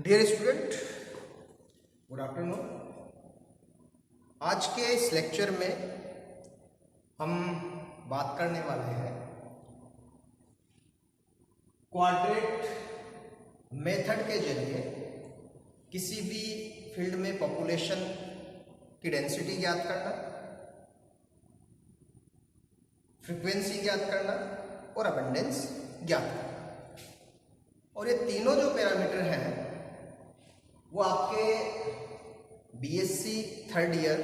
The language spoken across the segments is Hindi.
Dear student, good afternoon. आज के इस लेक्चर में हम बात करने वाले हैं क्वाड्रेट मेथड के जरिए किसी भी फील्ड में पॉपुलेशन की डेंसिटी ज्ञात करना, फ्रीक्वेंसी ज्ञात करना और अबंडेंस ज्ञात करना। और ये तीनों जो पैरामीटर हैं वो आपके BSc third year,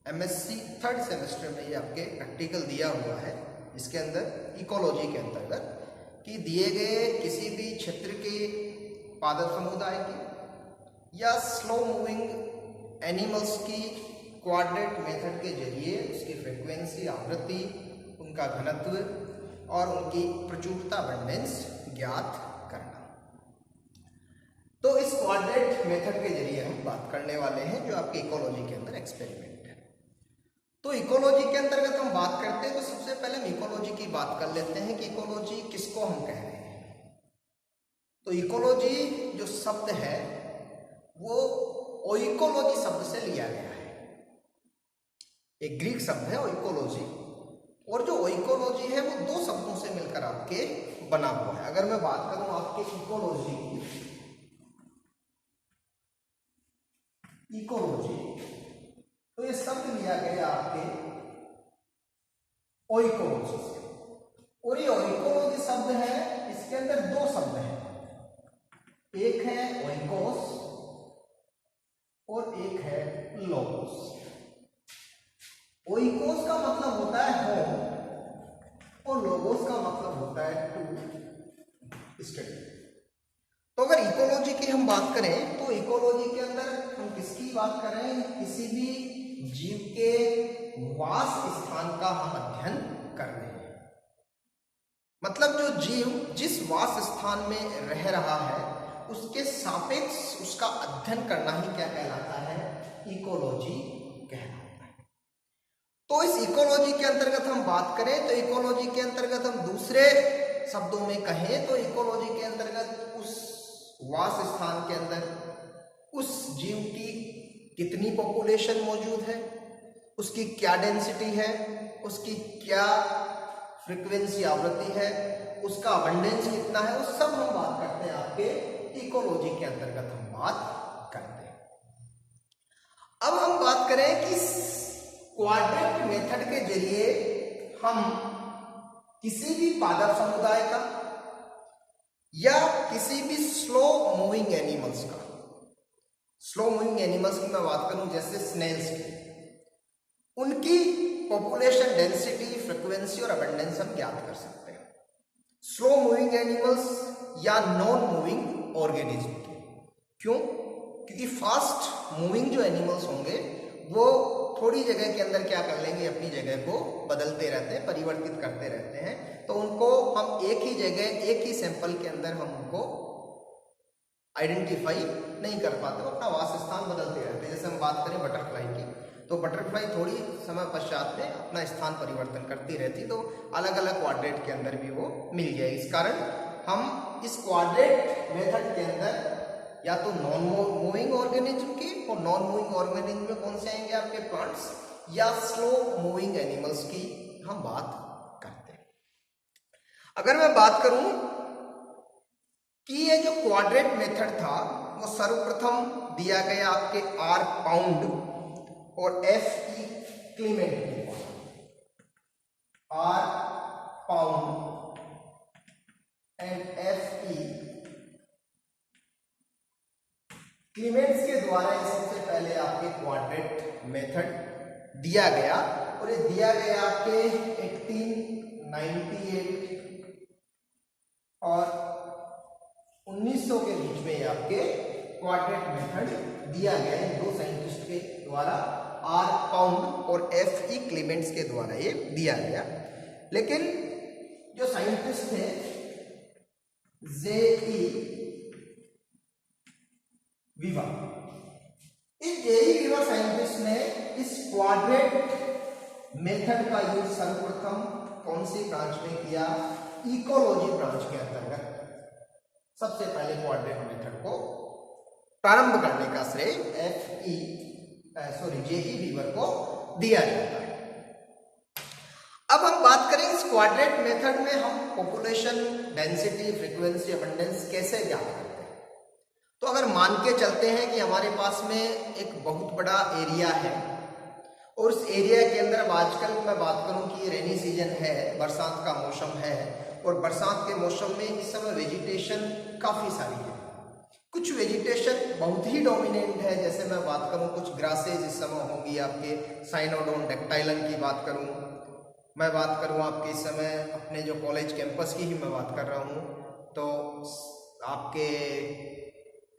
MSc third semester में ये आपके प्रैक्टिकल दिया हुआ है। इसके अंदर इकोलॉजी के अंतर्गत कि दिए गए किसी भी क्षेत्र के पादप समुदाय की या स्लो मूविंग एनिमल्स की क्वाड्रेट मेथड के जरिए उसकी फ्रीक्वेंसी, आवृत्ति, उनका घनत्व और उनकी प्रचुरता अबंडेंस ज्ञात करना। तो इस क्वाड्रेट मेथड के जरिए हम बात करने वाले हैं जो आपके इकोलॉजी के अंदर एक्सपेरिमेंट है। तो इकोलॉजी के अंतर्गत हम बात करते हैं तो सबसे पहले हम इकोलॉजी की बात कर लेते हैं कि इकोलॉजी किसको हम कह रहे हैं। तो इकोलॉजी जो शब्द है वो ओइकोलॉजी शब्द से लिया गया है। एक ग्रीक शब्द है ओइकोलॉजी, और जो ओइकोलॉजी है वो दो शब्दों से मिलकर आपके बना हुआ है। अगर मैं बात करूं आपके इकोलॉजी की, तो ये शब्द लिया गया आपके ओइकोलॉजी से, और ये ओइकोलॉजी शब्द है, इसके अंदर दो शब्द हैं, एक है ओइकोस और एक है लोगोस। ओइकोस का मतलब होता है होम और लोगोस का मतलब होता है टू स्टडी। तो अगर इकोलॉजी की हम बात करें तो इकोलॉजी के अंदर हम किसकी बात कर रहे हैं? किसी भी जीव के वास स्थान का हम अध्ययन कर रहे हैं। मतलब जो जीव जिस वास स्थान में रह रहा है उसके सापेक्ष उसका अध्ययन करना ही क्या कहलाता है? इकोलॉजी कहलाता है। तो इस इकोलॉजी के अंतर्गत हम बात करें तो इकोलॉजी के अंतर्गत हम दूसरे शब्दों में कहें तो इकोलॉजी के अंतर्गत उस वास स्थान के अंदर उस जीव की कितनी पॉपुलेशन मौजूद है, उसकी क्या डेंसिटी है, उसकी क्या फ्रीक्वेंसी आवृत्ति है, उसका अबंडेंस कितना है, उस सब हम बात करते हैं आपके इकोलॉजी के अंतर्गत हम बात करते हैं। अब हम बात करें कि क्वाड्रेट मेथड के जरिए हम किसी भी पादप समुदाय का या किसी भी स्लो मूविंग एनिमल्स का, स्लो मूविंग एनिमल्स की मैं बात करूं जैसे स्नेल्स की, उनकी पॉपुलेशन डेंसिटी, फ्रीक्वेंसी और अबंडेंस हम ज्ञात कर सकते हैं। स्लो मूविंग एनिमल्स या नॉन मूविंग ऑर्गेनिज्म की। क्यों? क्योंकि फास्ट मूविंग जो एनिमल्स होंगे वो थोड़ी जगह के अंदर क्या कर लेंगे, अपनी जगह को बदलते रहते हैं, परिवर्तित करते रहते हैं। तो उनको हम एक ही जगह, एक ही सैंपल के अंदर हम उनको आइडेंटिफाई नहीं कर पाते, अपना वास स्थान बदलते रहते हैं। जैसे हम बात करें बटरफ्लाई की, तो बटरफ्लाई थोड़ी समय पश्चात में अपना स्थान परिवर्तन करती रहती, तो अलग अलग क्वाड्रेट के अंदर भी वो मिल जाएगी। इस कारण हम इस क्वाड्रेट मेथड के अंदर या तो नॉन मूविंग ऑर्गेनिज्म की, और नॉन मूविंग ऑर्गेनिज्म में कौन से आएंगे आपके प्लांट्स, या स्लो मूविंग एनिमल्स की हम बात करते हैं। अगर मैं बात करूं कि ये जो क्वाड्रेट मेथड था वो सर्वप्रथम दिया गया आपके आर पाउंड और एफ ई क्लीमेंट के द्वारा। R Pound and F E Clements के द्वारा सबसे पहले आपके क्वाड्रेट मेथड दिया गया, और ये दिया गया आपके 1898 और 1900 के बीच में आपके क्वाड्रेट मेथड दिया गया है दो साइंटिस्ट के द्वारा, आर पाउंड और एफ ई क्लीमेंट्स के द्वारा ये दिया गया। लेकिन जो साइंटिस्ट थे जे ई वीवर, इस जेई वीवर साइंटिस्ट ने इस क्वाड्रेट मेथड का यूज सर्वप्रथम कौन सी ब्रांच में किया? इकोलॉजी ब्रांच के अंतर्गत सबसे पहले क्वाड्रेट मेथड को प्रारंभ करने का श्रेय जेई वीवर को दिया जाता है। अब हम बात करें इस क्वाड्रेट मेथड में हम पॉपुलेशन डेंसिटी फ्रीक्वेंसी अबंडेंस कैसे ज्ञात करते हैं। तो अगर मान के चलते हैं कि हमारे पास में एक बहुत बड़ा एरिया है और उस एरिया के अंदर अब आजकल मैं बात करूं कि रेनी सीजन है, बरसात का मौसम है और बरसात के मौसम में इस समय वेजिटेशन काफी सारी है। कुछ वेजिटेशन बहुत ही डोमिनेंट है, जैसे मैं बात करूं कुछ ग्रासेज इस समय होंगी आपके साइनोडोन डाक्टाइलन की बात करूं, मैं बात करूं आपके इस समय अपने जो कॉलेज कैंपस की ही मैं बात कर रहा हूं तो आपके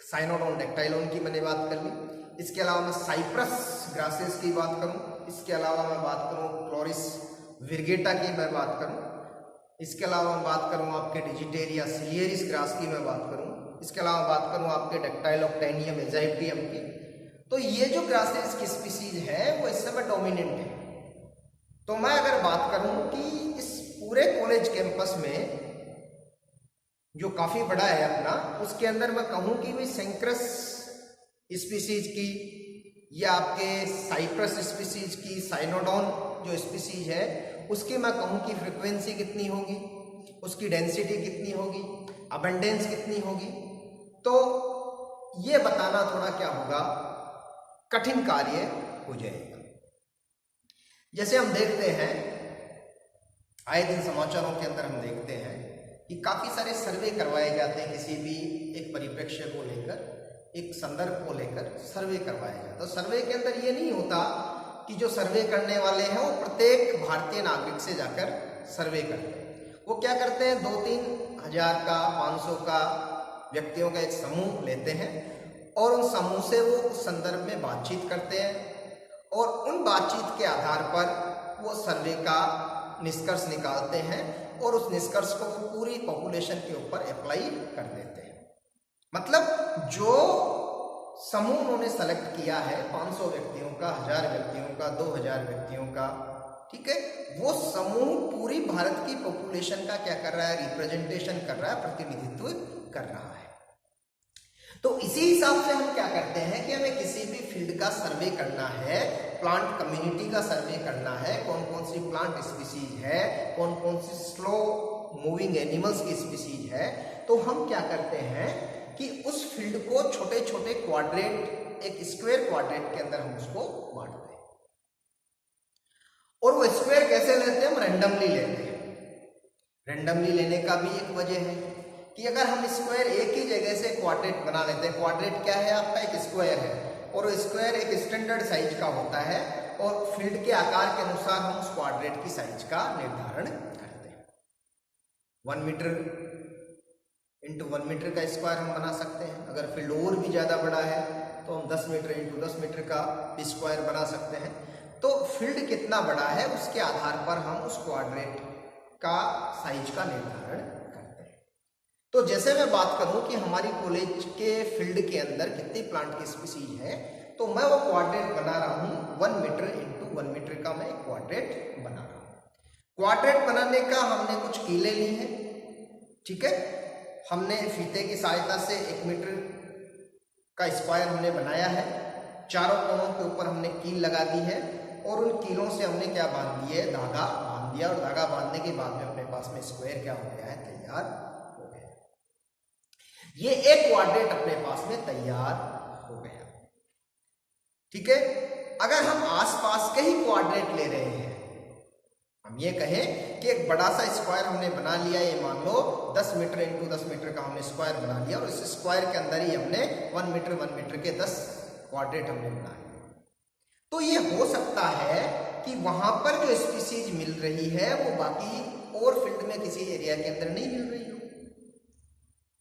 साइनोडोन डाक्टाइलन की मैंने बात कर ली। इसके अलावा मैं साइप्रस ग्रासेस की बात करूं, इसके अलावा मैं बात करूं क्लोरिस विरगेटा की मैं बात करूं, इसके अलावा मैं बात करूं आपके डिजिटेरिया सिलियरिस ग्रास की मैं बात करूं, इसके अलावा बात करूं आपके डक्टाइलोक्टेनियम एजाइप्टियम की। तो ये जो ग्रासेस की स्पीसीज है वो इस समय डोमिनेंट है। तो मैं अगर बात करूं कि इस पूरे कॉलेज कैंपस में जो काफी बड़ा है अपना, उसके अंदर मैं कहूं कि भाई सेंक्रस स्पीसीज की या आपके साइप्रस स्पीसीज की, साइनोडोन जो स्पीसीज है उसकी मैं कहूं कि फ्रीक्वेंसी कितनी होगी, उसकी डेंसिटी कितनी होगी, अबंडेंस कितनी होगी, तो ये बताना थोड़ा क्या होगा, कठिन कार्य हो जाएगा। जैसे हम देखते हैं आए दिन समाचारों के अंदर हम देखते हैं कि काफी सारे सर्वे करवाए जाते हैं, किसी भी एक परिप्रेक्ष्य को लेकर, एक संदर्भ को लेकर सर्वे करवाया जाता है। तो सर्वे के अंदर ये नहीं होता कि जो सर्वे करने वाले हैं वो प्रत्येक भारतीय नागरिक से जाकर सर्वे करते हैं। वो क्या करते हैं, 2-3 हजार का 500 का व्यक्तियों का एक समूह लेते हैं और उन समूह से वो उस संदर्भ में बातचीत करते हैं और उन बातचीत के आधार पर वो सर्वे का निष्कर्ष निकालते हैं और उस निष्कर्ष को वो पूरी पॉपुलेशन के ऊपर अप्लाई कर देते हैं। मतलब जो समूह उन्होंने सेलेक्ट किया है 500 व्यक्तियों का, 1000 व्यक्तियों का, 2000 व्यक्तियों का, ठीक है, वो समूह पूरी भारत की पॉपुलेशन का क्या कर रहा है, रिप्रेजेंटेशन कर रहा है, प्रतिनिधित्व कर रहा है। तो इसी हिसाब से हम क्या करते हैं कि हमें किसी भी फील्ड का सर्वे करना है, प्लांट कम्युनिटी का सर्वे करना है, कौन कौन सी प्लांट स्पीसीज है, कौन कौन सी स्लो मूविंग एनिमल्स की स्पीसीज है, तो हम क्या करते हैं कि उस फील्ड को छोटे छोटे क्वाड्रेट, एक स्क्वायर क्वाड्रेट के अंदर हम उसको बांटते हैं। और वो स्क्वायर कैसे लेते हैं, हम रैंडमली लेते हैं। रैंडमली लेने का भी एक वजह है कि अगर हम स्क्वायर एक ही जगह से क्वाड्रेट बना लेते हैं, क्वाड्रेट क्या है आपका, एक स्क्वायर है और वो स्क्वायर एक स्टैंडर्ड साइज का होता है और फील्ड के आकार के अनुसार हम उस क्वाड्रेट की साइज का निर्धारण करते हैं। 1 मीटर इंटू 1 मीटर का स्क्वायर हम बना सकते हैं। अगर फील्ड और भी ज्यादा बड़ा है तो हम 10 मीटर इंटू 10 मीटर का स्क्वायर बना सकते हैं। तो फील्ड कितना बड़ा है उसके आधार पर हम उस क्वाड्रेट का साइज का निर्धारण करते हैं। तो जैसे मैं बात करूं कि हमारी कॉलेज के फील्ड के अंदर कितनी प्लांट की स्पीसीज है, तो मैं वो क्वाड्रेट बना रहा हूं 1 मीटर इंटू 1 मीटर का मैं क्वाड्रेट बना रहा हूं। क्वाड्रेट बनाने का हमने कुछ कीलें ली हैं, ठीक है, हमने फीते की सहायता से 1 मीटर का स्क्वायर हमने बनाया है, चारों कोनों के ऊपर हमने कील लगा दी है और उन कीलों से हमने क्या बांध दिए, धागा बांध दिया और धागा बांधने के बाद में अपने पास में स्क्वायर क्या हो गया है, तैयार हो गया। ये एक क्वाड्रेट अपने पास में तैयार हो गया, ठीक है। अगर हम आसपास के ही क्वाड्रेट ले रहे हैं, हम ये कहें कि एक बड़ा सा स्क्वायर हमने बना लिया, ये मान लो 10 मीटर इंटू 10 मीटर का हमने स्क्वायर बना लिया और इस स्क्वायर के अंदर ही हमने 1 मीटर के 10 क्वाड्रेट हमने बनाए, तो ये हो सकता है कि वहां पर जो स्पीसीज मिल रही है वो बाकी और फील्ड में किसी एरिया के अंदर नहीं मिल रही हो,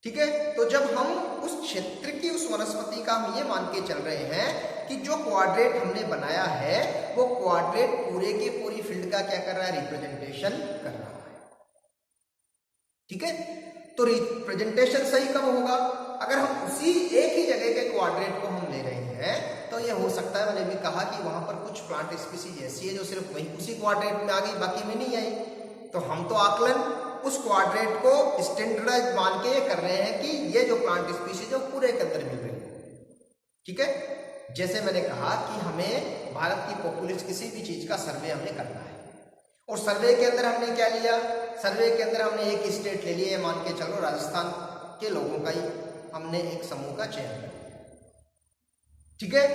ठीक है। तो जब हम उस क्षेत्र की, उस वनस्पति का हम ये मान के चल रहे हैं कि जो क्वाड्रेट हमने बनाया है वो क्वाड्रेट पूरे के पूरी फील्ड का क्या कर रहा है, रिप्रेजेंटेशन कर रहा है, ठीक है। तो रिप्रेजेंटेशन सही कब होगा, अगर हम उसी एक ही जगह के क्वाड्रेट को हम ले रहे हैं, तो ये हो सकता है, मैंने भी कहा कि वहां पर कुछ प्लांट स्पीसीज ऐसी है जो सिर्फ वही उसी क्वाड्रेट में आ गई, बाकी में नहीं आई, तो हम तो आकलन उस क्वाड्रेट को स्टैंडर्डाइज मान के ये कर रहे हैं कि ये जो प्लांट स्पीशीज है पूरे के अंदर मिल रही है। ठीक है, जैसे मैंने कहा कि हमें भारत की पॉपुलेशन किसी भी चीज का सर्वे हमें करना है, और सर्वे के अंदर हमने क्या लिया, सर्वे के अंदर हमने एक स्टेट ले लिया, मान के चलो राजस्थान के लोगों का ही हमने एक समूह का चयन कर लिया। ठीक है,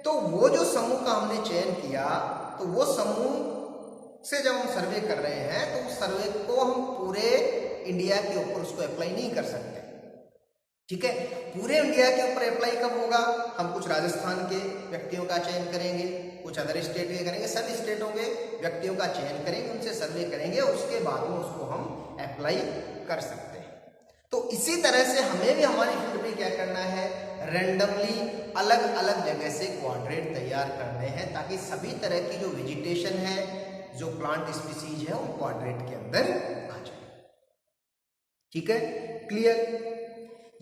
तो वो जो समूह का हमने चयन किया, तो वो समूह से जब हम सर्वे कर रहे हैं तो उस सर्वे को हम पूरे इंडिया के ऊपर उसको अप्लाई नहीं कर सकते। ठीक है, पूरे इंडिया के ऊपर अप्लाई कब होगा, हम कुछ राजस्थान के व्यक्तियों का चयन करेंगे, कुछ अदर स्टेट के करेंगे, सभी स्टेटों के व्यक्तियों का चयन करेंगे, उनसे सर्वे करेंगे, उसके बाद में उसको हम अप्लाई कर सकते हैं। तो इसी तरह से हमें भी हमारी फील्ड में क्या करना है, रैंडमली अलग अलग जगह से क्वाड्रेट तैयार करने हैं, ताकि सभी तरह की जो वेजिटेशन है, जो प्लांट स्पीसीज है, वो क्वाड्रेट के अंदर आ जाए। ठीक है, क्लियर।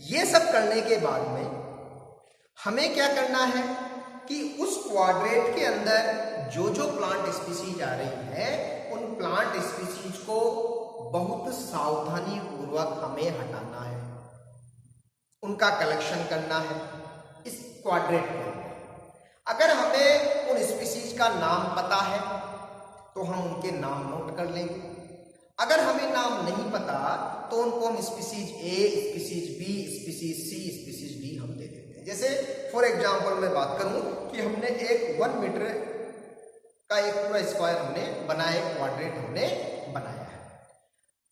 ये सब करने के बाद में हमें क्या करना है कि उस क्वाड्रेट के अंदर जो जो प्लांट स्पीसीज आ रही है, उन प्लांट स्पीसीज को बहुत सावधानी पूर्वक हमें हटाना है, उनका कलेक्शन करना है इस क्वाड्रेट के अंदर। अगर हमें उन स्पीसीज का नाम पता है तो हम उनके नाम नोट कर लेंगे, अगर हमें नाम नहीं पता तो उनको हम स्पीसीज ए, स्पीसीज बी, स्पीसीज सी, स्पीसीज डी हम दे देते हैं। जैसे फॉर एग्जांपल मैं बात करूं कि हमने एक 1 मीटर का एक पूरा स्क्वायर हमने बनाया, क्वाड्रेट हमने बनाया है।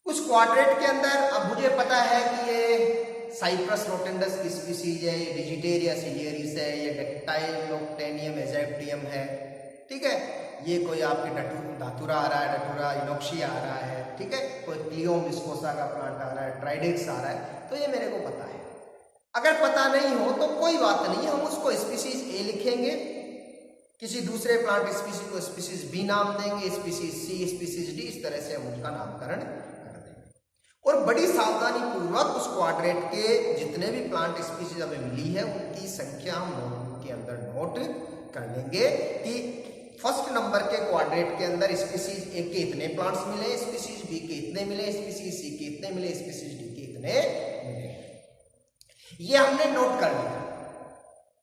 उस क्वाड्रेट के अंदर अब मुझे पता है कि ये साइप्रस रोटेंडस की स्पीसीज है, ये वेजिटेरिया सीलियरिस है, ये डेक्टाइलोक्टेनियम एजेप्टियम है। ठीक है, ये कोई आपके धातुरा आ रहा है, डटूरा इनोक्सिया आ रहा है। ठीक है, कोई क्लियोम विस्कोसा का प्लांट आ रहा है, ट्राइडेक्स आ रहा है, तो ये मेरे को पता है। अगर पता नहीं हो तो कोई बात नहीं, हम उसको स्पीसीज ए लिखेंगे, किसी दूसरे प्लांट स्पीसीज को स्पीसीज बी नाम देंगे, स्पीसीज सी, स्पीसीज डी, इस तरह से हम उसका नामकरण कर देंगे। और बड़ी सावधानी पूर्वक उस क्वाड्रेट के जितने भी प्लांट स्पीसीज हमें मिली है उनकी संख्या हम नोटबुक के अंदर नोट कर लेंगे कि फर्स्ट नंबर के क्वाड्रेट के अंदर स्पीसीज ए के इतने प्लांट्स मिले, स्पीसीज बी के इतने मिले, स्पीसीज सी के इतने मिले, स्पीसीज डी के इतने मिले। ये हमने नोट कर लिया।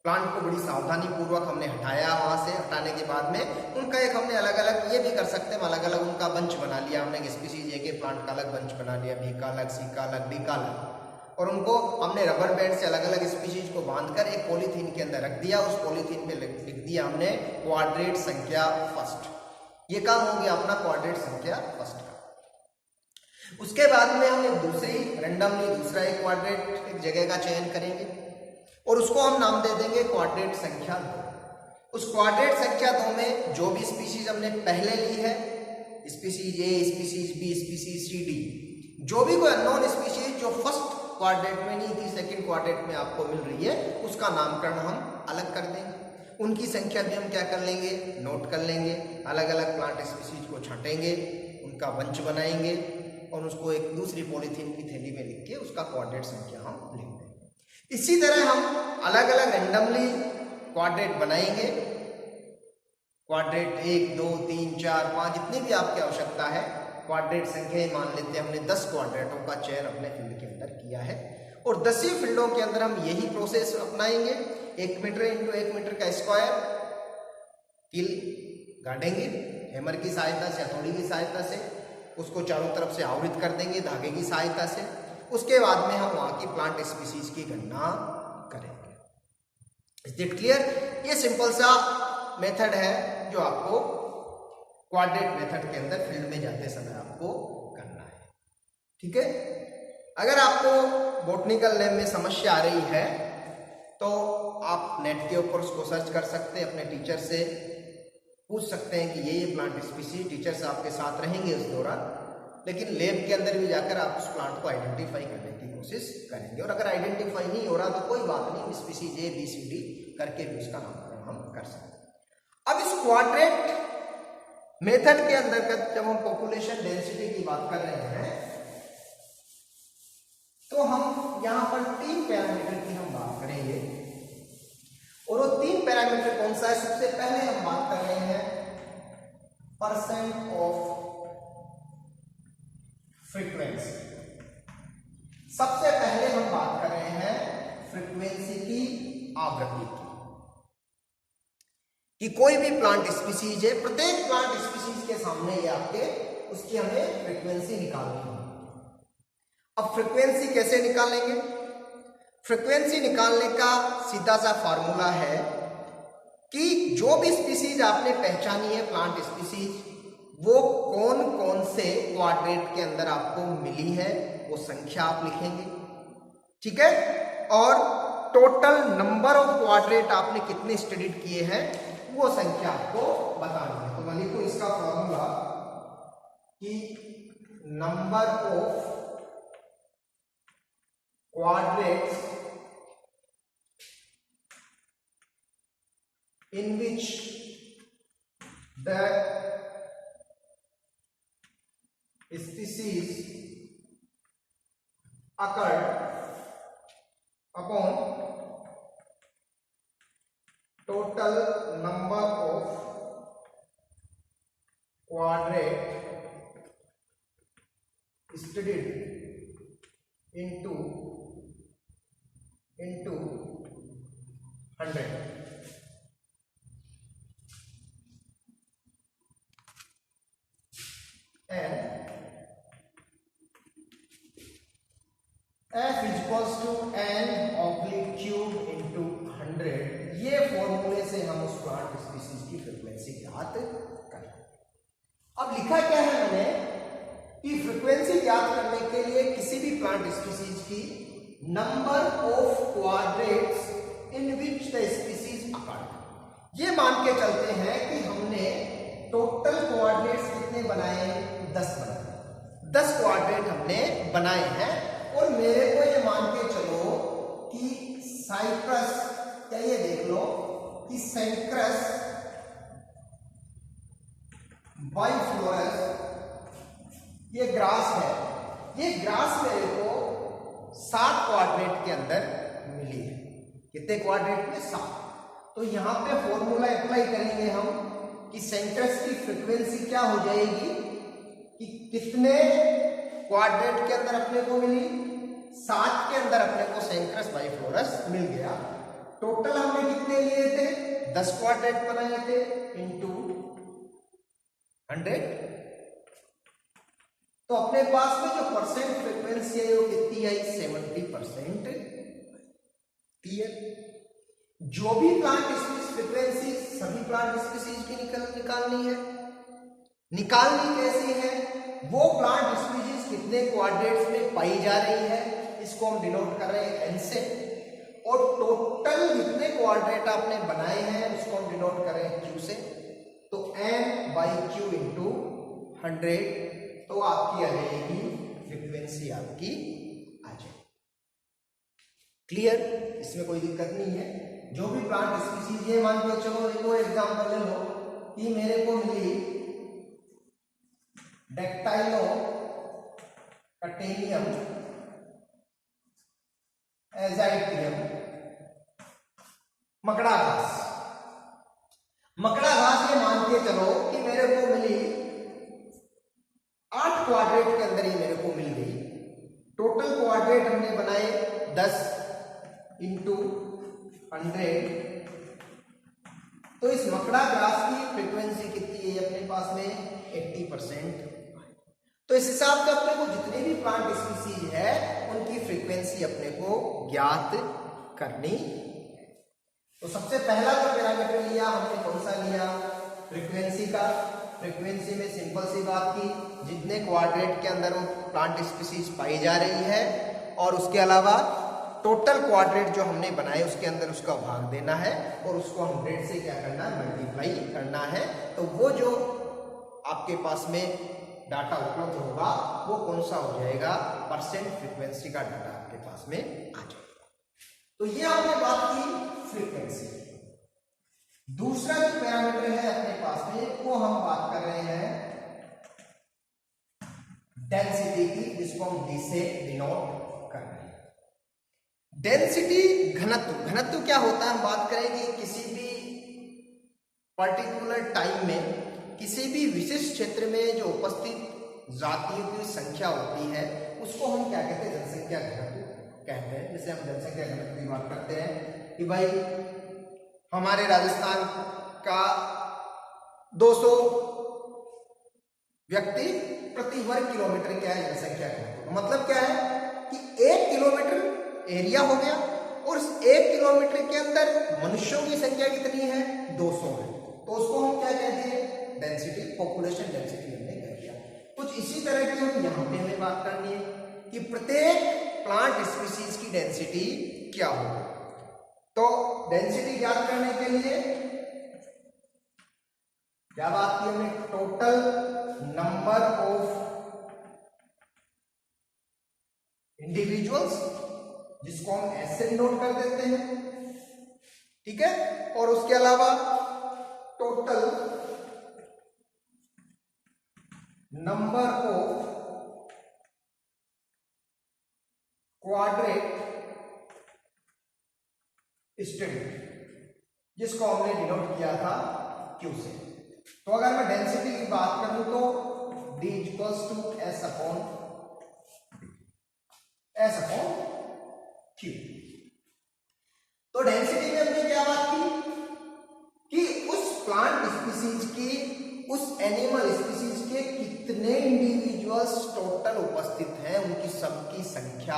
प्लांट को बड़ी सावधानी पूर्वक हमने हटाया, वहां से हटाने के बाद में उनका एक हमने अलग अलग, ये भी कर सकते हैं अलग अलग उनका बंच बना लिया हमने, स्पीसीज ए के प्लांट का अलग बंच बना लिया, बी का अलग, सी का अलग, डी का अलग, और उनको हमने रबर बैंड से अलग अलग स्पीशीज को बांधकर एक पॉलीथीन के अंदर रख दिया। उस पॉलीथीन पे लिख दिया हमने क्वाड्रेट संख्या फर्स्ट। ये काम हो गया अपना क्वाड्रेट संख्या फर्स्ट का। उसके बाद में हम एक दूसरी रैंडमली दूसरा एक क्वाड्रेट एक जगह का चयन करेंगे और उसको हम नाम दे देंगे क्वाड्रेट संख्या 2। उस क्वाड्रेट संख्या 2 में जो भी स्पीशीज हमने पहले ली है, स्पीशीज ए, स्पीशीज बी, स्पीशीज सी, डी, जो भी कोई अननोन स्पीशीज जो फर्स्ट क्वाड्रेट में नहीं थी, सेकंड क्वाड्रेट में आपको मिल रही है, उसका नामकरण हम अलग कर देंगे। उनकी संख्या भी हम क्या कर लेंगे, नोट कर लेंगे। अलग अलग प्लांट स्पीशीज को छांटेंगे, उनका बंच बनाएंगे और उसको एक दूसरी पॉलीथीन की थैली में लिख के उसका क्वाड्रेट संख्या हम लिख देंगे। इसी तरह हम अलग अलग रैंडमली क्वाड्रेट बनाएंगे। क्वाड्रेट 1, 2, 3, 4, 5 जितनी भी आपकी आवश्यकता है, क्वाड्रेट संख्या मान लेते हैं हमने 10 क्वाड्रेटों का चयन अपने फील्ड के अंदर किया है और 10 ही फील्डों के अंदर हम यही प्रोसेस अपनाएंगे। 1 मीटर इंटू 1 मीटर का स्क्वायर कील गाड़ेंगे हैमर की सहायता से, हथौड़ी की सहायता से, उसको चारों तरफ से आवृत कर देंगे धागे की सहायता से। उसके बाद में हम वहां की प्लांट स्पीसीज की गणना करेंगे। Is it clear? ये सिंपल सा मेथड है जो आपको क्वाड्रेट मेथड के अंदर फील्ड में जाते समय आपको करना है। ठीक है, अगर आपको बॉटनिकल लैब में समस्या आ रही है तो आप नेट के ऊपर उसको सर्च कर सकते हैं, अपने टीचर से पूछ सकते हैं कि ये प्लांट स्पीसीज, टीचर्स आपके साथ रहेंगे उस दौरान, लेकिन लैब के अंदर भी जाकर आप उस प्लांट को आइडेंटिफाई करने की कोशिश करेंगे। और अगर आइडेंटिफाई नहीं हो रहा तो कोई बात नहीं, स्पीसीज ए, बी, सी, डी करके भी उसका नामकरण हम कर सकते हैं। अब इस क्वाड्रेट मेथड के अंतर्गत जब हम पॉपुलेशन डेंसिटी की बात कर रहे हैं तो हम यहां पर 3 पैरामीटर की हम बात करेंगे और वो 3 पैरामीटर कौन सा है? सबसे पहले हम बात कर रहे हैं परसेंट ऑफ फ्रीक्वेंसी। सबसे पहले हम बात कर रहे हैं फ्रीक्वेंसी की, आवृत्ति की, कि कोई भी प्लांट स्पीसीज है, प्रत्येक प्लांट स्पीसीज के सामने ये आपके उसकी हमें फ्रीक्वेंसी निकालनी है। अब फ्रीक्वेंसी कैसे निकालेंगे? फ्रीक्वेंसी निकालने का सीधा सा फार्मूला है कि जो भी स्पीसीज आपने पहचानी है प्लांट स्पीसीज, वो कौन कौन से क्वाड्रेंट के अंदर आपको मिली है वो संख्या आप लिखेंगे, ठीक है, और टोटल नंबर ऑफ क्वाड्रेंट आपने कितने स्टडीड किए हैं वो संख्या आपको बतानी है। तो मैं लिखूं इसका फॉर्मूला कि number of quadrants in which the species occurred upon total number of quadrant studied into 100. And F is equals to n oblique cube into 100। ये फॉर्मूले से हम उस प्लांट स्पीसीज की फ्रीक्वेंसी ज्ञात करें। अब लिखा क्या है मैंने कि फ्रीक्वेंसी ज्ञात करने के लिए किसी भी प्लांट स्पीसीज की number of quadrants in which the species occurred, ये मान के चलते हैं कि हमने टोटल क्वाड्रेंट्स कितने बनाए, 10 बनाए, 10 क्वाड्रेंट हमने बनाए हैं। और मेरे को ये मान के चलो कि साइप्रस, क्या ये देख लो कि सेंक्रस बाइफ्लोरस ये ग्रास है, ये ग्रास मेरे को 7 क्वाड्रेंट के अंदर मिली है। कितने क्वाड्रेंट में? 7। तो यहां पे फॉर्मूला अप्लाई करेंगे हम कि सेंक्रस की फ्रीक्वेंसी क्या हो जाएगी कि कितने क्वाड्रेंट के अंदर अपने को मिली, 7 के अंदर अपने को सेंक्रस बाइफ्लोरस मिल गया। टोटल हमने कितने लिए थे? 10 क्वाड्रेंट बनाए थे इंटू 100। तो अपने पास में जो परसेंट फ्रीक्वेंसी है वो कितनी आई? 70%। क्लियर? जो भी प्लांट स्पीसीज फ्रीक्वेंसी सभी प्लांट स्पीसीज की निकालनी है। निकालनी कैसे है? वो प्लांट स्पीसीज कितने क्वाड्रेंट्स में पाई जा रही है, इसको हम डिनोट कर रहे हैं n से, और टोटल जितने क्वाड्रेंट आपने बनाए हैं उसको हम डिनोट कर रहे हैं q से। तो n बाई q इंटू 100, तो आपकी आ जाएगी फ्रीक्वेंसी, आपकी आ जाएगी। क्लियर? इसमें कोई दिक्कत नहीं है। जो भी प्लांट स्पीसीज, ये मान के चलो एक और एग्जांपल ले लो कि मेरे को मिली डेक्टाइलो कटेनियम एजाइटियम मकड़ा घास। मकड़ा घास ये मान के चलो कि मेरे को मिली 8 क्वाड्रेंट के अंदर ही मेरे को मिल गई। टोटल क्वाड्रेंट हमने बनाए 10 इंटू 100। तो इस मकड़ा ग्रास की फ्रीक्वेंसी कितनी है अपने पास में? 80%। तो इस हिसाब से अपने को जितने भी प्लांट स्पीसीज है उनकी फ्रीक्वेंसी अपने को ज्ञात करनी। तो सबसे पहला जो पैरामीटर लिया हमने कौन सा लिया? फ्रीक्वेंसी का। फ्रीक्वेंसी में सिंपल सी बात की, जितने क्वाड्रेंट के अंदर वो प्लांट स्पीसीज पाई जा रही है और उसके अलावा टोटल क्वाड्रेंट जो हमने बनाए उसके अंदर उसका भाग देना है और उसको 100 से क्या करना है? मल्टीप्लाई करना है। तो वो जो आपके पास में डाटा उपलब्ध होगा वो कौन सा हो जाएगा? परसेंट फ्रीक्वेंसी का डाटा आपके पास में आ जाएगा। तो ये आपने बात की फ्रीक्वेंसी। दूसरा जो पैरामीटर है अपने पास में वो हम बात कर रहे हैं डेंसिटी की, जिसको हम डी से डिनोट कर रहे हैं। डेंसिटी घनत्व। घनत्व क्या होता है? हम बात करेंगे किसी भी पर्टिकुलर टाइम में किसी भी विशिष्ट क्षेत्र में जो उपस्थित जातियों की संख्या होती है उसको हम क्या कहते हैं, जनसंख्या घनत्व कहते हैं। जैसे हम जनसंख्या घनत्व की बात करते हैं कि भाई हमारे राजस्थान का 200 व्यक्ति प्रति वर्ग किलोमीटर क्या है, जनसंख्या घनत्व। मतलब क्या है कि 1 किलोमीटर एरिया हो गया और उस 1 किलोमीटर के अंदर मनुष्यों की संख्या कितनी है, 200 है, तो उसको हम क्या कहते हैं, डेंसिटी, पॉपुलेशन डेंसिटी हमने कह दिया। कुछ इसी तरह की हम यहाँ पे हमें बात करनी है कि प्रत्येक प्लांट स्पीसीज की डेंसिटी क्या होगी। तो डेंसिटी ज्ञात करने के लिए क्या बात की हमने, टोटल नंबर ऑफ इंडिविजुअल्स, जिसको हम एस से डिनोट कर देते हैं, ठीक है, और उसके अलावा total number of quadrat study, जिसको हमने डिनोट किया था क्यू से। तो अगर मैं डेंसिटी की बात करूं तो D equals to S upon Q. तो डेंसिटी में हमने क्या बात की कि उस प्लांट स्पीसीज की, उस एनिमल स्पीसीज के कितने इंडिविजुअल्स टोटल उपस्थित हैं, उनकी सबकी संख्या,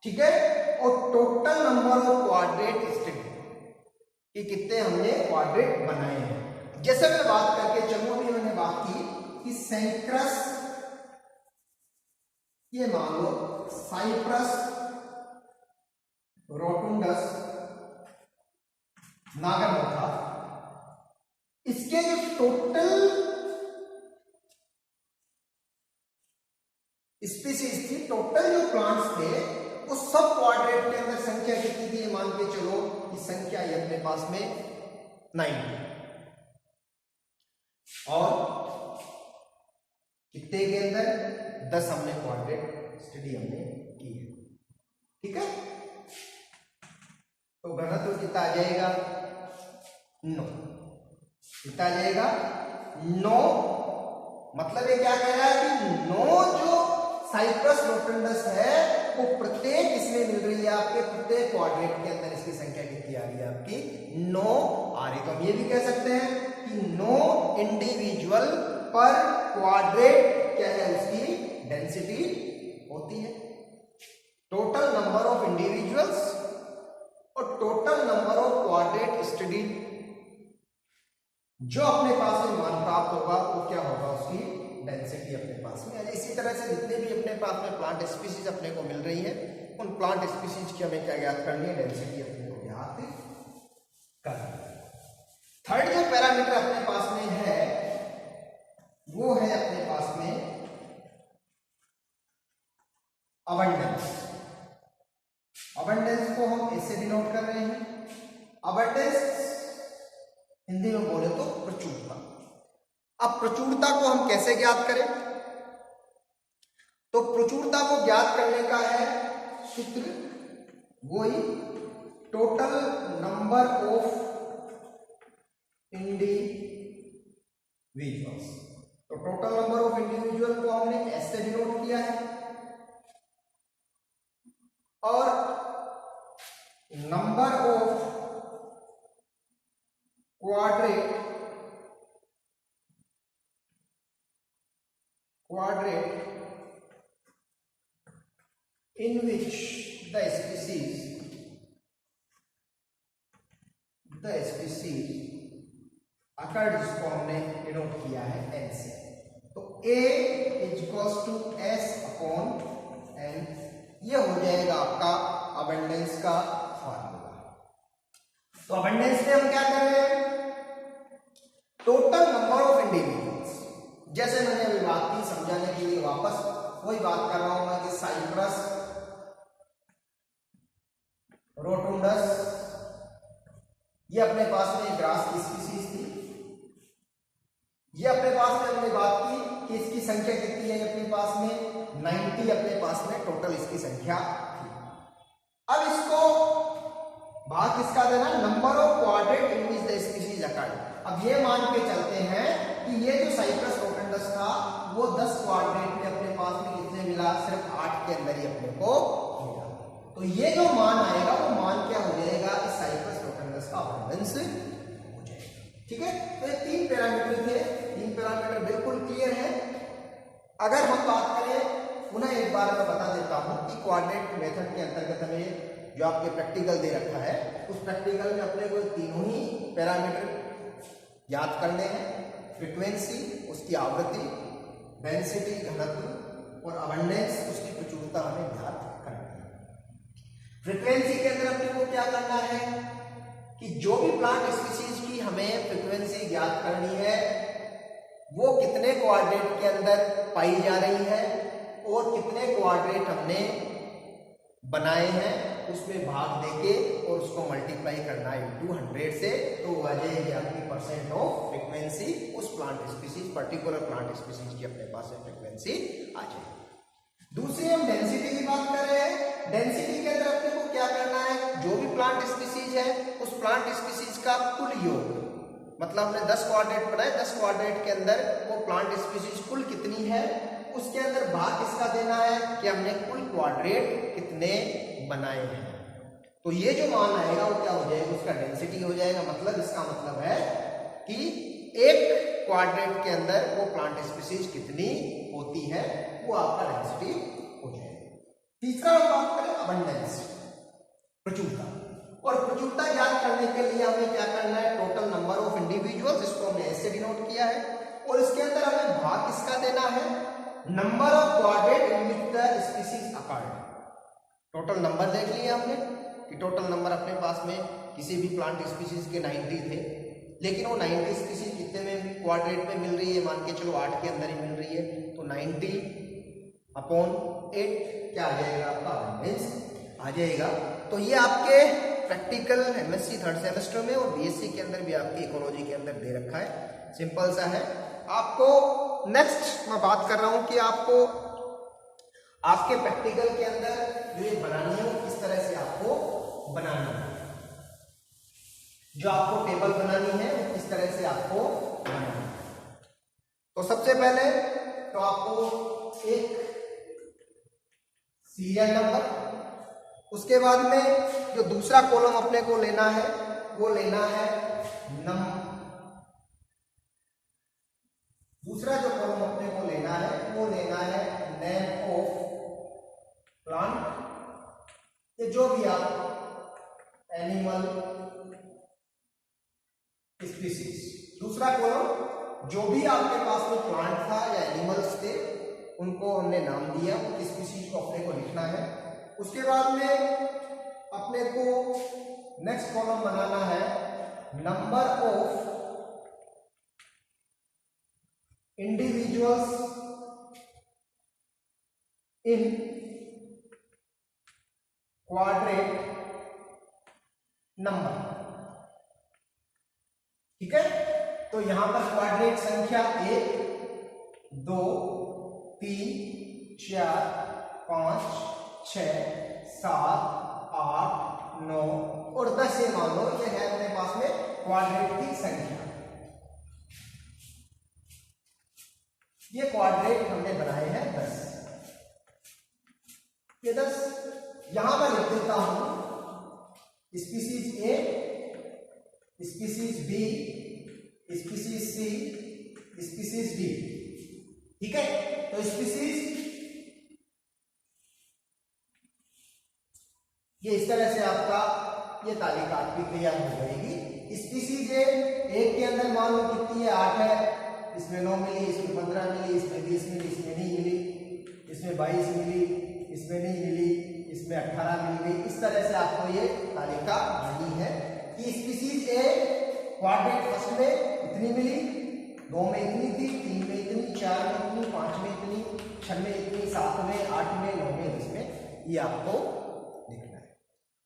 ठीक है, और total number of quadrat study कि कितने हमने क्वाड्रेट बनाए हैं। जैसे मैं बात करके चलूं, अभी मैंने बात की कि सैंक्रस, ये मान लो साइप्रस रोटुंडस नागरमोथा, इसके जो टोटल स्पीसीज थी, टोटल जो प्लांट्स थे, उस सब क्वाड्रेट के अंदर संख्या कितनी थी, मान के चलो कि संख्या ये अपने पास में 90, और कितने के अंदर 10 हमने क्वाड्रेट स्टडी हमने की है, ठीक है। तो घनत्व कितना आ जाएगा, 9, कितना आ जाएगा 9। मतलब ये क्या कह रहा है कि 9 जो साइप्रस रोटुंडस है वो प्रत्येक इसमें मिल रही है आपके, प्रत्येक क्वाड्रेट के अंदर इसकी संख्या कितनी आ रही है आपकी, 9 आ रही। तो हम ये भी कह सकते हैं कि 9 इंडिविजुअल पर क्वाड्रेट क्या है, उसकी डेंसिटी होती है। टोटल नंबर ऑफ इंडिविजुअल्स और total number of quadrat study जो अपने पास में मान प्राप्त होगा वो क्या होगा, उसकी डेंसिटी अपने पास में। इसी तरह से जितने भी अपने पास में प्लांट स्पीसीज अपने को मिल रही है, उन प्लांट स्पीसीज की हमें क्या ज्ञात करनी है, डेंसिटी अपने को ज्ञात करनी है। थर्ड जो पैरामीटर अपने पास में है वो है अपने पास में अबंडेंस। अबंडेंस को हम ऐसे डिनोट कर रहे हैं, अबंडेंस हिंदी में बोले तो प्रचुरता। अब प्रचुरता को हम कैसे ज्ञात करें, तो प्रचुरता को ज्ञात करने का है सूत्र वही, टोटल नंबर ऑफ इंडिविजुअल्स। तो टोटल नंबर ऑफ इंडिविजुअल को हमने ऐसे डिनोट किया है, और number of quadrat in which the species occurred, जिसको हमने डिनोट किया है n से। तो A is equals to S upon n, ये हो जाएगा आपका अबंडेंस का फार्मूला। तो अबंडेंस में हम क्या कर रहे हैं, टोटल नंबर ऑफ इंडिविजुअल्स। जैसे मैंने अभी बात की, समझाने के लिए वापस वही बात कर रहा हूं मैं कि साइप्रस रोटुंडस, ये अपने पास में ग्रास की स्पीसीज थी, ये अपने पास में हमने बात की कि इसकी संख्या कितनी है, अपने पास में 90 अपने पास में टोटल इसकी संख्या थी। अब इसको भाग किसका देना, number of quadrat in which the species occurred. अब ये मान के चलते हैं कि ये जो साइप्रस रोटुंडस था वो 10 के अंदर ही अपने को मिला। तो ये जो मान आएगा वो मान क्या हो जाएगा, इस साइप्रस रोटंडस का अबंडेंस हो जाएगा। ठीक है, तो ये 3 पैरामीटर थे, 3 पैरामीटर बिल्कुल क्लियर है। अगर हम बात करें, पुनः एक बार मैं बता देता हूं कि क्वाड्रेट मेथड के अंतर्गत हमें जो आपके प्रैक्टिकल दे रखा है, उस प्रैक्टिकल में अपने को तीनों ही पैरामीटर याद करने हैं। फ्रीक्वेंसी, उसकी आवृत्ति, डेंसिटी घनत्व और अबंडेंस, उसकी प्रचुरता हमें ज्ञात करनी है। फ्रीक्वेंसी के अंदर अपने को क्या करना है कि जो भी प्लांट स्पीशीज की हमें फ्रीक्वेंसी ज्ञात करनी है वो कितने क्वाड्रेट के अंदर पाई जा रही है और कितने क्वाड्रेट हमने बनाए हैं, उसमें भाग देके और उसको मल्टीप्लाई करना है इनटू 100 से, तो आ जाएगी आपकी परसेंट ऑफ फ्रीक्वेंसी उस plant species, particular plant species की अपने पास फ्रीक्वेंसी आ जाएगी। दूसरी हम डेंसिटी की बात कर रहे हैं। डेंसिटी के अंदर अपने को क्या करना है, जो भी प्लांट स्पीशीज है उस प्लांट स्पीशीज का कुल योग, मतलब हमने 10 क्वाड्रेट बनाए, 10 क्वाड्रेट के अंदर वो प्लांट स्पीशीज कुल कितनी है, उसके अंदर भाग किसका देना है कि हमने कुल क्वाड्रेट कितने बनाए हैं। तो ये जो मान आएगा वो क्या हो जाएगा, उसका डेंसिटी हो जाएगा। मतलब इसका मतलब है कि एक क्वाड्रेट के अंदर वो प्लांट स्पीशीज कितनी होती है, वो आपका डेंसिटी हो जाएगा। तीसरा हम बात करें अबंडेंस, प्रचुरता। और प्रचुरता ज्ञात करने के लिए हमें क्या करना है, टोटल नंबर ऑफ इंडिविजुअल्स, इसको हमने ऐसे डिनोट किया है, और इसके अंदर हमें भाग किसका देना है, number of quadrat in which the species occurred. Total number देख लिया हमने कि टोटल नंबर अपने पास में किसी भी प्लांट स्पीशीज के 90 थे, लेकिन वो 90 स्पीशीज कितने में क्वाड्रेट में मिल रही है, मान के चलो 8 के अंदर ही मिल रही है, तो 90/8 क्या आ जाएगा, आपका अबंडेंस आ जाएगा। तो ये आपके प्रैक्टिकल एमएससी 3rd सेमेस्टर में और बीएससी के अंदर भी आपकी इकोलॉजी के अंदर दे रखा है, सिंपल सा है। आपको नेक्स्ट मैं बात कर रहा हूं कि आपको आपके प्रैक्टिकल के अंदर ये बनानी है, किस तरह से आपको बनानी है, जो आपको टेबल बनानी है वो किस तरह से आपको बनानी है। तो सबसे पहले तो आपको एक सीरियल नंबर, उसके बाद में जो दूसरा कॉलम अपने को लेना है वो लेना है दूसरा जो कॉलम अपने को लेना है वो लेना है नेम ऑफ प्लांट, ये जो भी आप एनिमल स्पीशीज। दूसरा कॉलम जो भी आपके पास में प्लांट था या एनिमल्स थे उनको हमने नाम दिया, उनकी स्पीशीज को अपने को लिखना है। उसके बाद में अपने को नेक्स्ट कॉलम बनाना है number of individuals in quadrat number. ठीक है, तो यहां पर क्वाड्रेट संख्या 1 2 3 4 5 6 7 8 9 और 10 ये मान लो, ये है अपने पास में क्वाड्रेट की संख्या। ये क्वाड्रेट हमने बनाए हैं 10। ये 10 यहां पर लिख देता हूं, स्पीशीज ए, स्पीशीज बी, स्पीशीज सी, स्पीशीज डी। ठीक है, तो स्पीशीज ये इस तरह से आपका ये तालिका आपकी तैयार हो जाएगी। स्पीशीज ए, एक के अंदर मान लो कितनी है, 8 है, इसमें 9 मिली, इसमें 15 मिली, इसमें 20 मिली, इसमें नहीं मिली, इसमें 22 मिली, इसमें नहीं मिली, इसमें 18 मिल गई। इस तरह से आपको ये तालिका बनी है कि स्पीशीज ए क्वाड्रेट फर्स्ट में इतनी मिली, 2 में इतनी थी, 3 में इतनी, 4 में इतनी, 5 में इतनी, 6 में इतनी, 7 में, 8 में, 9 में, 10 में, ये आपको लिखना है।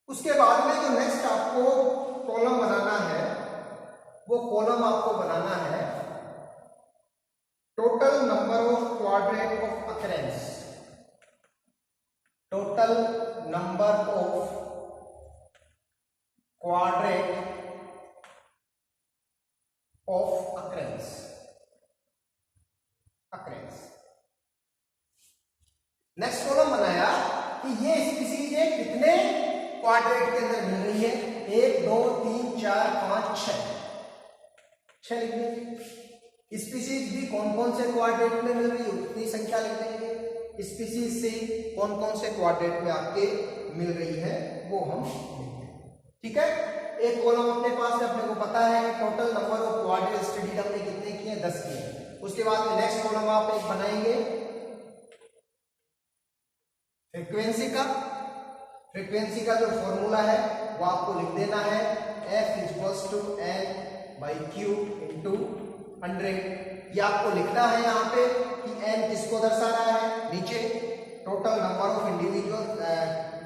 उसके बाद में जो नेक्स्ट आपको कॉलम बनाना है वो कॉलम आपको बनाना है total number of quadrat of occurrence. Total number of quadrat of occurrence. Next column बनाया कि ये स्पीसीज है कितने क्वाड्रेट के अंदर मिल रही है, 1 2 3 4 5 6 लिख देंगे। स्पीसीज भी कौन कौन से क्वाड्रेट में मिल रही है उतनी संख्या लिख देंगे। स्पीसीज से कौन कौन से क्वाड्रेट में आपके मिल रही है वो हम लिखेंगे। ठीक है, एक कॉलम अपने पास है, अपने को पता है total number of quadrat studied हमने कितने किए, 10 किए। उसके बाद में नेक्स्ट कॉलम आप एक बनाएंगे फ्रीक्वेंसी का जो फॉर्मूला है वो आपको लिख देना है, F equals to N/Q into 100। ये आपको लिखना है यहाँ पे कि N किसको दर्शा रहा है, नीचे टोटल नंबर ऑफ इंडिविजुअल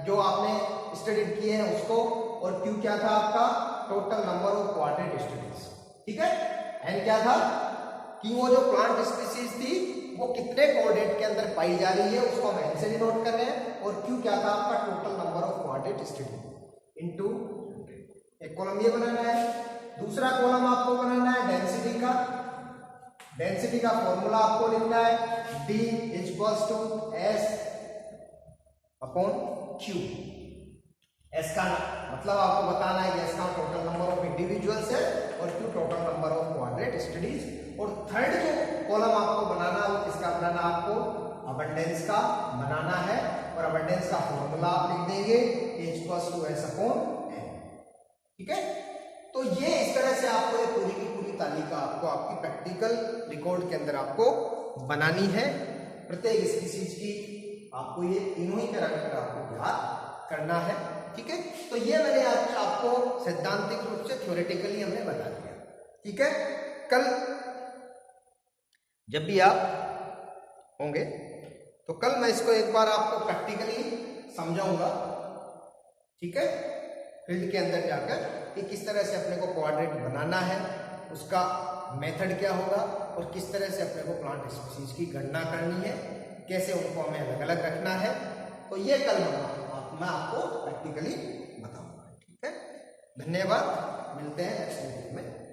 जो आपने स्टडीड किए हैं उसको, और Q क्या था आपका, total number of quadrat studies. ठीक है, N क्या था कि वो जो प्लांट स्पीसीज थी वो कितने कोऑर्डिनेट के अंदर पाई जा रही है उसको हम N से भी नोट कर रहे हैं, और Q क्या था आपका, total number of quadrat study into. एक कॉलम ये बनाना है। दूसरा कॉलम आपको बनाना है डेंसिटी का। डेंसिटी का फॉर्मूला आपको लिखना है D equals to S upon Q। S का मतलब आपको बताना है कि S का टोटल नंबर ऑफ इंडिविजुअल्स है और Q total number of quadrat studies. और थर्ड जो कॉलम आपको बनाना है वो किसका बनाना, आपको अबंडेंस का बनाना है, और अबंडेंस का फॉर्मूला आप लिख देंगे H+2S अपॉन N। ठीक है, तो ये इस तरह से आपको ये पूरी की पूरी तालिका आपको आपकी प्रैक्टिकल रिकॉर्ड के अंदर आपको बनानी है। प्रत्येक स्पीसीज की आपको ये तीनों ही पैरामीटर आपको याद करना है। ठीक है, तो ये मैंने आज आपको सैद्धांतिक रूप से थ्योरेटिकली हमने बता दिया। ठीक है, कल जब भी आप होंगे तो कल मैं इसको एक बार आपको प्रैक्टिकली समझाऊंगा। ठीक है, फील्ड के अंदर जाकर कि किस तरह से अपने को क्वाड्रेट बनाना है, उसका मेथड क्या होगा, और किस तरह से अपने को प्लांट स्पीसीज की गणना करनी है, कैसे उनको हमें अलग अलग रखना है। तो ये कल मैं आपको प्रैक्टिकली बताऊंगा। ठीक है, धन्यवाद, मिलते हैं नेक्स्ट वीडियो में।